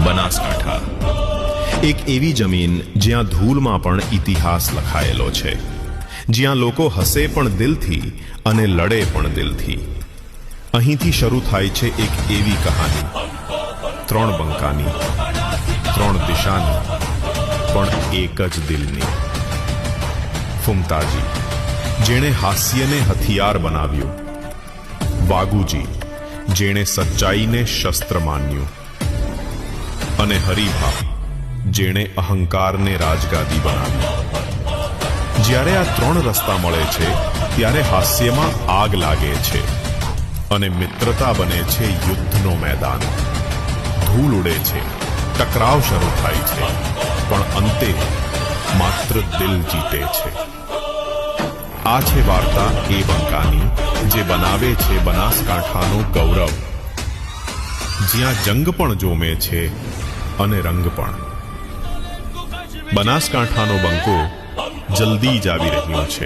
બનાસકાંઠા એક એવી જમીન જ્યાં ધૂળમાં પણ ઇતિહાસ લખાયેલો છે, જ્યાં લોકો હસે પણ દિલથી અને લડે પણ દિલથી. અહીંથી શરૂ થાય છે એક એવી કહાની, 3 બંકાની, 3 દિશાની, પણ એક જ દિલની. ફુમતાજી, જેણે હાસ્યને હથિયાર બનાવ્યું. વાગુજી, જેણે સચ્ચાઈને શસ્ત્ર માન્યું. અને હરિભા, જેણે અહંકારને રાજગાદી બનાવી. જ્યારે આ 3 રસ્તા મળે છે ત્યારે હાસ્યમાં આગ લાગે છે અને મિત્રતા બને છે યુદ્ધનો મેદાન. ધૂળ ઉડે છે, ટકરાવ શરૂ થાય છે, પણ અંતે માત્ર દિલ જીતે છે. આ છે વાર્તા એ બંકાની, જે બનાવે છે બનાસકાંઠાનો ગૌરવ, જ્યાં જંગ પણ જોમે છે અને રંગ પણ. બનાસકાંઠાનો બંકો જલ્દી જ આવી રહ્યો છે.